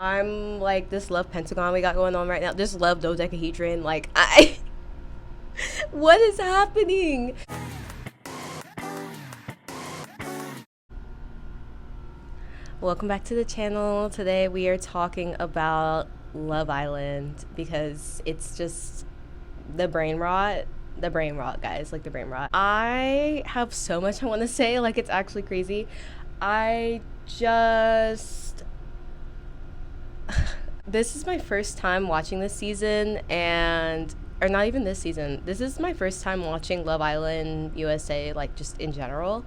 I'm like this love pentagon we got going on right now. This love dodecahedron. Like what is happening? Welcome back to the channel. Today we are talking about Love Island because it's just the brain rot. The brain rot, guys, like the brain rot. I have so much I want to say, like it's actually crazy. I just this is my first time watching this season, and or not even this season. This is my first time watching Love Island USA, like just in general,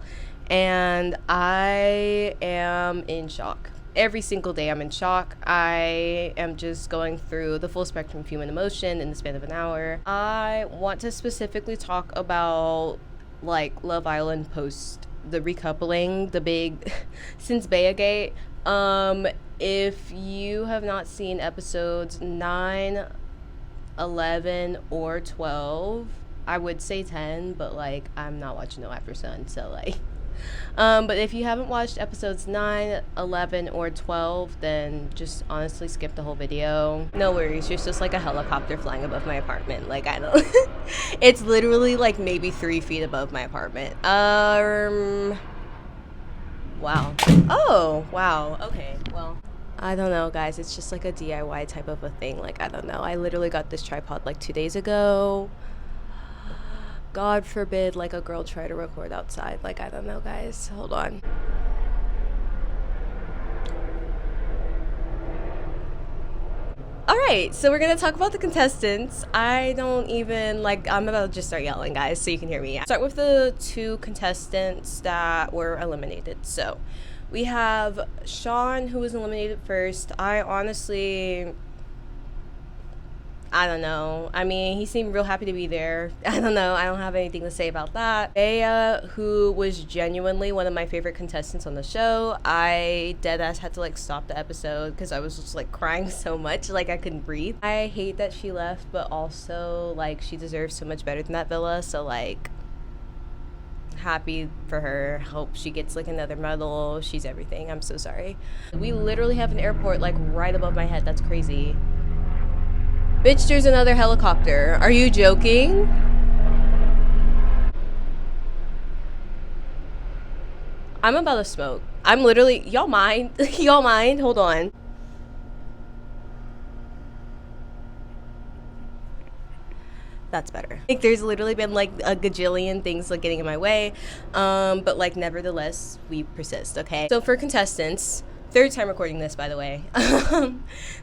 and I am in shock. Every single day I'm in shock. I am just going through the full spectrum of human emotion in the span of an hour. I want to specifically talk about like Love Island post the recoupling, the big since Bayagate. If you have not seen episodes 9, 11, or 12, I would say 10, but like I'm not watching No After Sun, so like but if you haven't watched episodes 9, 11, or 12, then just honestly skip the whole video. No worries, there's just like a helicopter flying above my apartment. Like I don't it's literally like maybe 3 feet above my apartment. Wow. Oh, wow. Okay, well, I don't know, guys. It's just like a DIY type of a thing. Like, I don't know. I literally got this tripod like 2 days ago. God forbid, like, a girl try to record outside. Like, I don't know, guys. Hold on. All right, so we're gonna talk about the contestants. I don't even, like, I'm about to just start yelling, guys, so you can hear me. Start with the 2 contestants that were eliminated. So we have Sean, who was eliminated first. I don't know. I mean, he seemed real happy to be there. I don't know. I don't have anything to say about that. Bea, who was genuinely one of my favorite contestants on the show. I deadass had to like stop the episode because I was just like crying so much, like I couldn't breathe. I hate that she left, but also like she deserves so much better than that villa. So like, happy for her. Hope she gets like another medal. She's everything. I'm so sorry. We literally have an airport like right above my head. That's crazy. Bitch, there's another helicopter. Are you joking? I'm about to smoke. I'm literally, y'all mind? Y'all mind? Hold on. That's better. Like there's literally been like a gajillion things like getting in my way. But like nevertheless, we persist, okay? So for contestants, 3rd time recording this, by the way.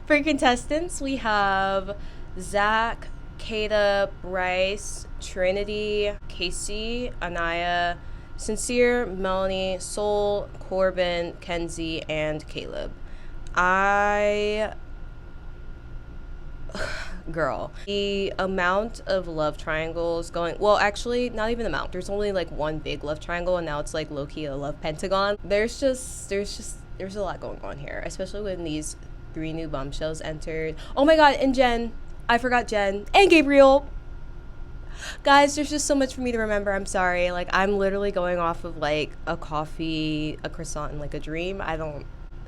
For contestants, we have Zach, Kata, Bryce, Trinity, Casey, Anaya, Sincere, Melanie, Soul, Corbin, Kenzie, and Caleb. Girl, the amount of love triangles going, well, actually not even amount, there's only like one big love triangle, and now it's like low-key a love pentagon. There's a lot going on here, especially when these 3 new bombshells entered. Oh my god, and Jen, I forgot Jen and Gabriel. Guys, there's just so much for me to remember. I'm sorry. Like I'm literally going off of like a coffee, a croissant, and like a dream.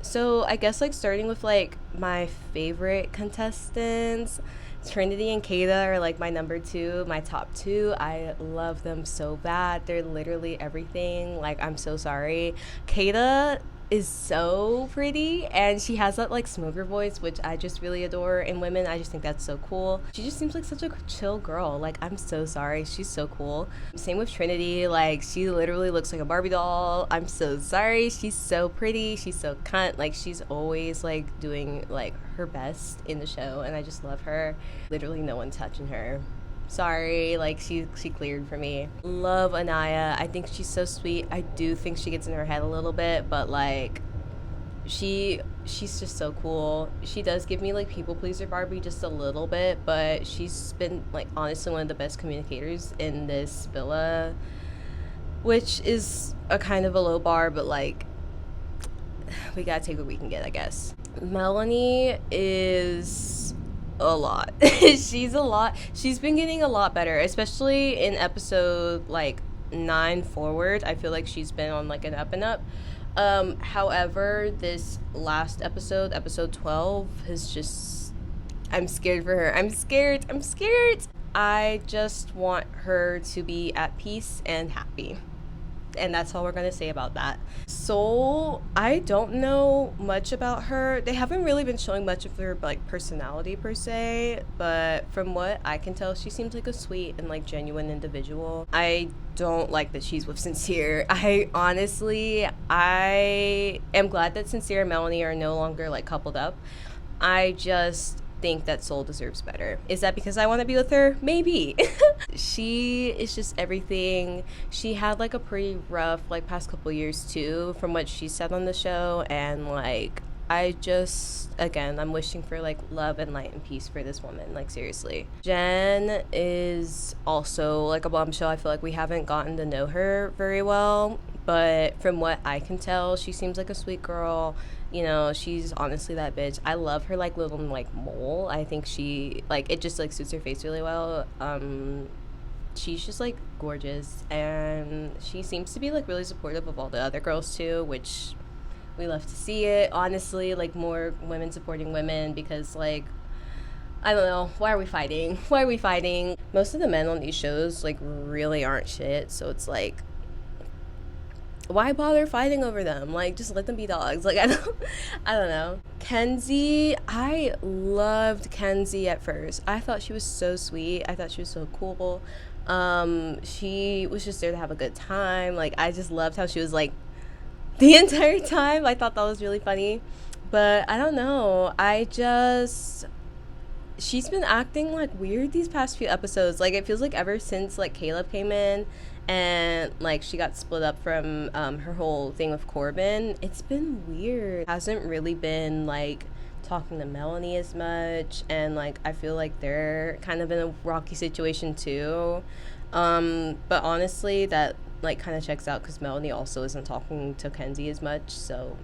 So I guess like starting with like my favorite contestants, Trinity and Kata are like my number 2, my top 2. I love them so bad. They're literally everything. Like I'm so sorry. Kata is so pretty, and she has that like smoker voice, which I just really adore in women. I just think that's so cool. She just seems like such a chill girl. Like I'm so sorry, she's so cool. Same with Trinity. Like she literally looks like a Barbie doll. I'm so sorry, she's so pretty, she's so cunt. Like she's always like doing like her best in the show, and I just love her. Literally no one touching her. Sorry, like she cleared for me. Love Anaya. I think she's so sweet. I do think she gets in her head a little bit, but like she's just so cool. She does give me like people pleaser Barbie just a little bit, but she's been like honestly one of the best communicators in this villa, which is a kind of a low bar, but like we gotta take what we can get, I guess. Melanie is a lot. She's a lot. She's been getting a lot better, especially in episode like 9 forward. I feel like she's been on like an up and up. However, this last episode, episode 12, has just, I'm scared for her. I'm scared. I'm scared. I just want her to be at peace and happy. And that's all we're gonna say about that. So I don't know much about her. They haven't really been showing much of her like personality per se, but from what I can tell, she seems like a sweet and like genuine individual. I don't like that she's with Sincere. I am glad that Sincere and Melanie are no longer like coupled up. I just think that Soul deserves better. Is that because I want to be with her? Maybe. She is just everything. She had like a pretty rough like past couple years too, from what she said on the show, and like I just, again, I'm wishing for like love and light and peace for this woman, like seriously. Jen is also like a bombshell. I feel like we haven't gotten to know her very well, but from what I can tell, she seems like a sweet girl. You know, she's honestly that bitch. I love her like little like mole. I think she like, it just like suits her face really well. She's just like gorgeous, and she seems to be like really supportive of all the other girls too, which we love to see it, honestly. Like more women supporting women, because like, I don't know, why are we fighting? Most of the men on these shows like really aren't shit, so it's like, why bother fighting over them? Like, just let them be dogs. Like, I don't know. Kenzie, I loved Kenzie at first. I thought she was so sweet. I thought she was so cool. She was just there to have a good time. Like, I just loved how she was like the entire time. I thought that was really funny. But I don't know. She's been acting like weird these past few episodes. Like, it feels like ever since like Caleb came in and like she got split up from her whole thing with Corbin, it's been weird. Hasn't really been like talking to Melanie as much, and like I feel like they're kind of in a rocky situation too. But honestly, that like kind of checks out because Melanie also isn't talking to Kenzie as much, so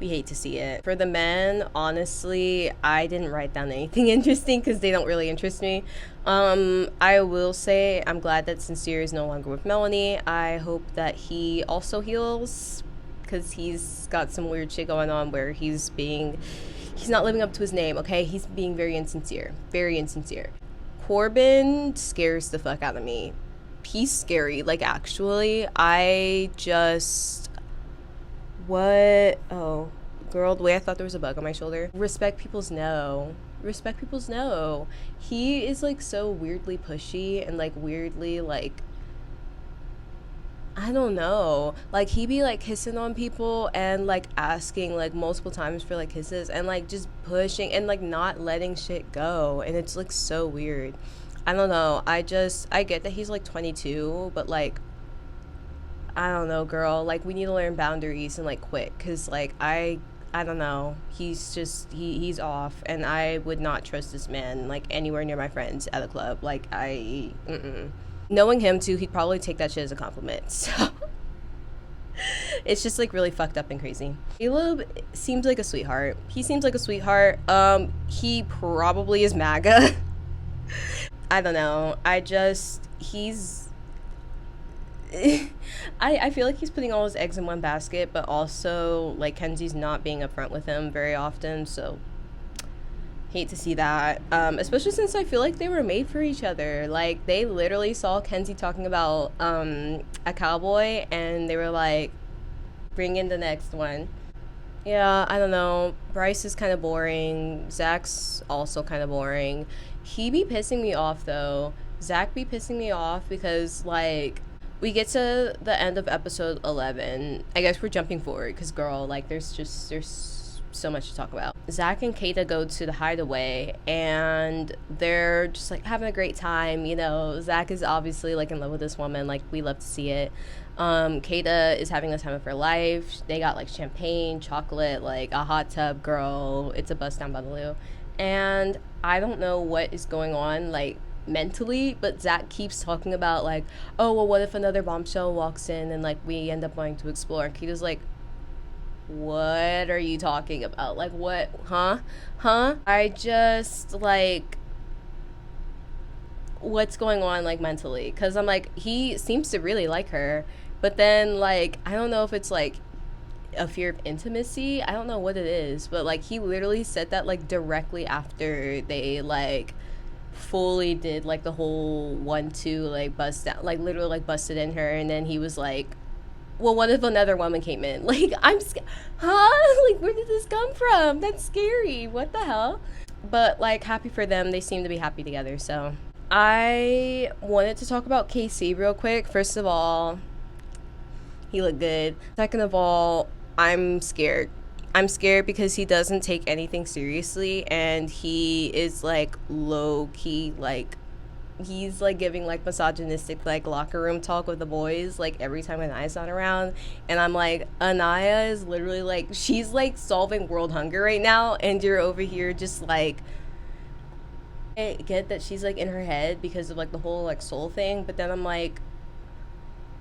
we hate to see it. For the men, honestly, I didn't write down anything interesting because they don't really interest me. I will say I'm glad that Sincere is no longer with Melanie. I hope that he also heals, because he's got some weird shit going on where he's not living up to his name, okay? He's being very insincere. Corbin scares the fuck out of me. He's scary. Like, actually, what? Oh, girl, the way I thought there was a bug on my shoulder. Respect people's no. He is like so weirdly pushy and like weirdly like, I don't know. Like, he be like kissing on people and like asking like multiple times for like kisses and like just pushing and like not letting shit go. And it's like so weird. I don't know. I get that he's like 22, but like, I don't know, girl. Like, we need to learn boundaries and like quick, because like I don't know. He's just he's off, and I would not trust this man like anywhere near my friends at a club. Like knowing him too, he'd probably take that shit as a compliment. So it's just like really fucked up and crazy. Caleb seems like a sweetheart. He probably is MAGA. I don't know. I feel like he's putting all his eggs in one basket, but also like Kenzie's not being upfront with him very often, so hate to see that. Especially since I feel like they were made for each other. Like, they literally saw Kenzie talking about a cowboy, and they were like, bring in the next one. Yeah, I don't know. Bryce is kind of boring. Zach's also kind of boring. He be pissing me off though. Zach be pissing me off because like, we get to the end of episode 11. I guess we're jumping forward because, girl, like, there's so much to talk about. Zach and Kata go to the hideaway, and they're just, like, having a great time, you know. Zach is obviously, like, in love with this woman. Like, we love to see it. Kata is having the time of her life. They got, like, champagne, chocolate, like, a hot tub, girl. It's a bust down by the loo. And I don't know what is going on, like, mentally, but Zach keeps talking about like, oh well, what if another bombshell walks in and like we end up going to explore, and Kita's like, what are you talking about? Like, what? Huh? I just like, what's going on like mentally? Because I'm like, he seems to really like her, But then, like, I don't know if it's like a fear of intimacy. I don't know what it is, but like he literally said that like directly after they like fully did like the whole 1-2 like bust down, like literally like busted in her, and then he was like, well, what if another woman came in? Like, huh? Like, where did this come from? That's scary. What the hell? But like, happy for them. They seem to be happy together. So I wanted to talk about Casey real quick. First of all, he looked good. Second of all, I'm scared. I'm scared because he doesn't take anything seriously, and he is like low key, like he's like giving like misogynistic like locker room talk with the boys like every time Anaya's not around. And I'm like, Anaya is literally like, she's like solving world hunger right now, and you're over here just like, I get that she's like in her head because of like the whole like soul thing, but then I'm like,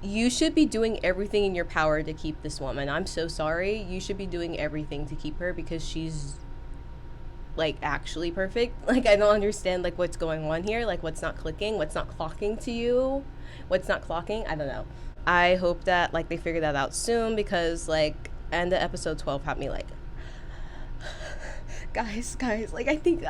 you should be doing everything in your power to keep this woman. I'm so sorry. You should be doing everything to keep her because she's like actually perfect. Like, I don't understand like what's going on here. Like, what's not clicking, what's not clocking to you, what's not clocking. I don't know. I hope that like they figure that out soon, because like end of episode 12 had me like, guys, like I think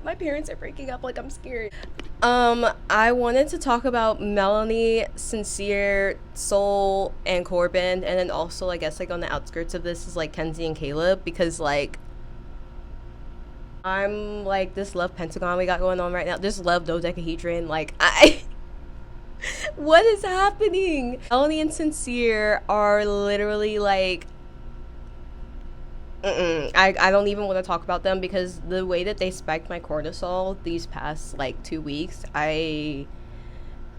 my parents are breaking up. Like, I'm scared. I wanted to talk about Melanie, Sincere, Soul, and Corbin, and then also I guess like on the outskirts of this is like Kenzie and Caleb, because like I'm like, this love pentagon we got going on right now, this love dodecahedron, like what is happening? Melanie and Sincere are literally like, I don't even want to talk about them, because the way that they spiked my cortisol these past like 2 weeks, like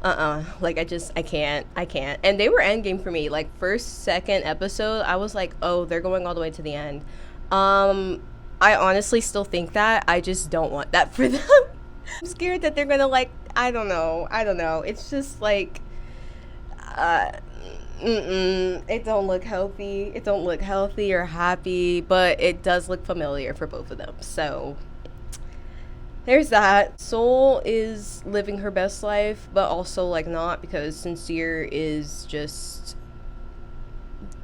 I can't. And they were endgame for me. Like, first, second episode, I was like, oh, they're going all the way to the end. I honestly still think that. I just don't want that for them. I'm scared that they're gonna like, I don't know. It's just like, it don't look healthy. It don't look healthy or happy, but it does look familiar for both of them. So there's that. Soul is living her best life, but also like not, because Sincere is just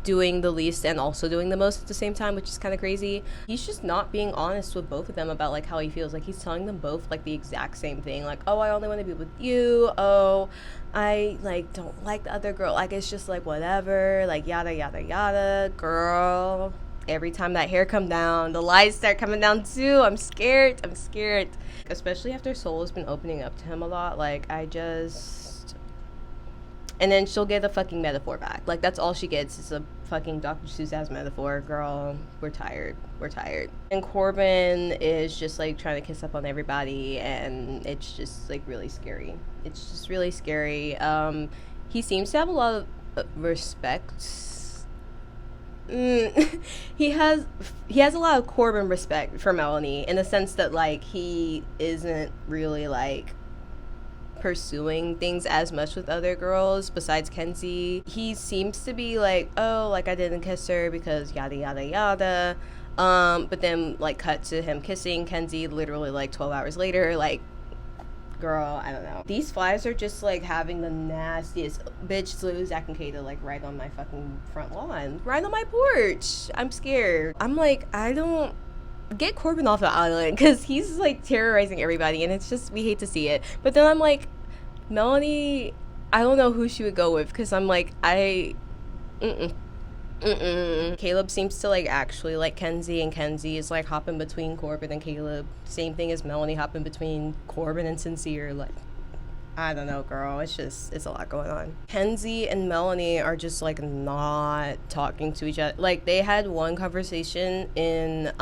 doing the least and also doing the most at the same time, which is kind of crazy. He's just not being honest with both of them about like how he feels. Like, he's telling them both like the exact same thing, like, oh, I only want to be with you, oh, I like don't like the other girl, like it's just like whatever, like yada yada yada. Girl, every time that hair come down, the lies start coming down too. I'm scared, especially after Soul has been opening up to him a lot. Like, and then she'll get a fucking metaphor back. Like, that's all she gets is a fucking Dr. Seuss ass metaphor. Girl, we're tired. And Corbin is just like trying to kiss up on everybody, and it's just like really scary. He seems to have a lot of respect. He has a lot of Corbin respect for Melanie, in the sense that like he isn't really like pursuing things as much with other girls besides Kenzie. He seems to be like, oh, like I didn't kiss her because yada yada yada. But then like cut to him kissing Kenzie literally like 12 hours later. Like, girl, I don't know. These flies are just like having the nastiest. Bitch, so Zach and Kata like right on my fucking front lawn, right on my porch. I'm scared. I'm like, I don't get Corbin off the island, because he's like terrorizing everybody, and it's just, we hate to see it. But then I'm like, Melanie, I don't know who she would go with, because I'm like, Caleb seems to like actually like Kenzie, and Kenzie is like hopping between Corbin and Caleb. Same thing as Melanie hopping between Corbin and Sincere. Like, I don't know, girl. It's a lot going on. Kenzie and Melanie are just like not talking to each other. Like, they had one conversation in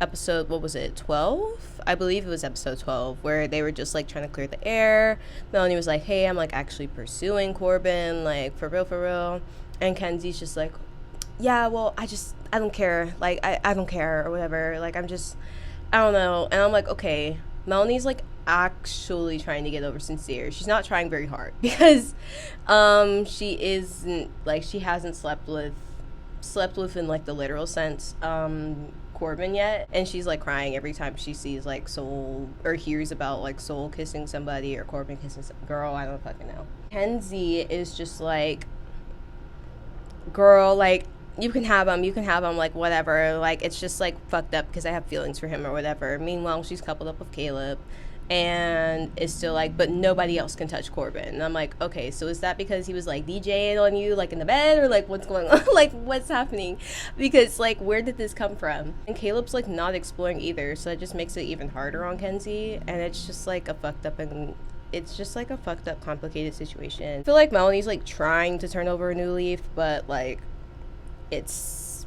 episode, what was it, 12? I believe it was episode 12, where they were just like trying to clear the air. Melanie was like, hey, I'm like actually pursuing Corbin, like for real. And Kenzie's just like, yeah, well, I don't care. Like, I don't care or whatever. Like, I don't know. And I'm like, okay, Melanie's like actually trying to get over Sincere. She's not trying very hard, because she isn't like, she hasn't slept with in like the literal sense Corbin yet, and she's like crying every time she sees like Soul, or hears about like Soul kissing somebody or Corbin kissing girl, I don't fucking know. Kenzie is just like, girl, like, you can have him, like, whatever. Like, it's just, like, fucked up because I have feelings for him or whatever. Meanwhile, she's coupled up with Caleb and it's still like, but nobody else can touch Corbin. And I'm like, okay, so is that because he was, like, DJing on you, like, in the bed, or, like, what's going on? Like, what's happening? Because, like, where did this come from? And Caleb's, like, not exploring either, so that just makes it even harder on Kenzie. And it's just, like, a fucked up and it's just like a fucked up, complicated situation. I feel like Melanie's like trying to turn over a new leaf, but like it's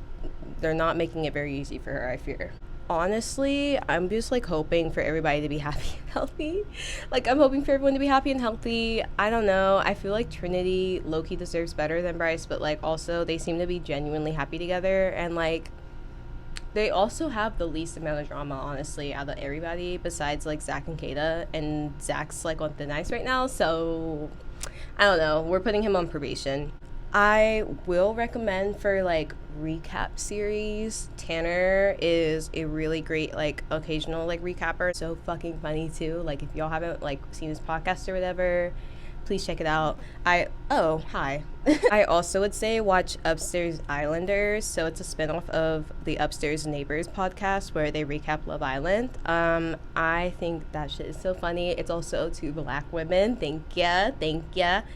they're not making it very easy for her, I fear. Honestly, I'm just like hoping for everybody to be happy and healthy. Like, I'm hoping for everyone to be happy and healthy. I don't know. I feel like Trinity low-key deserves better than Bryce, but like also they seem to be genuinely happy together, and like they also have the least amount of drama, honestly, out of everybody besides like Zach and Kata. And Zach's like on thin ice right now, so I don't know. We're putting him on probation. I will recommend for like recap series. Tanner is a really great like occasional like recapper. So fucking funny too. Like, if y'all haven't like seen his podcast or whatever, please check it out. Hi. I also would say watch Upstairs Islanders. So it's a spinoff of the Upstairs Neighbors podcast where they recap Love Island. I think that shit is so funny. It's also two black women. Thank ya.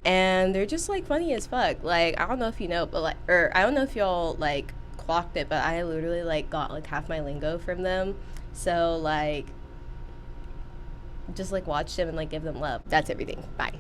And they're just like funny as fuck. Like, I don't know if you know, but like, or I don't know if y'all like clocked it, but I literally like got like half my lingo from them. So like, just like watch them and like give them love. That's everything. Bye.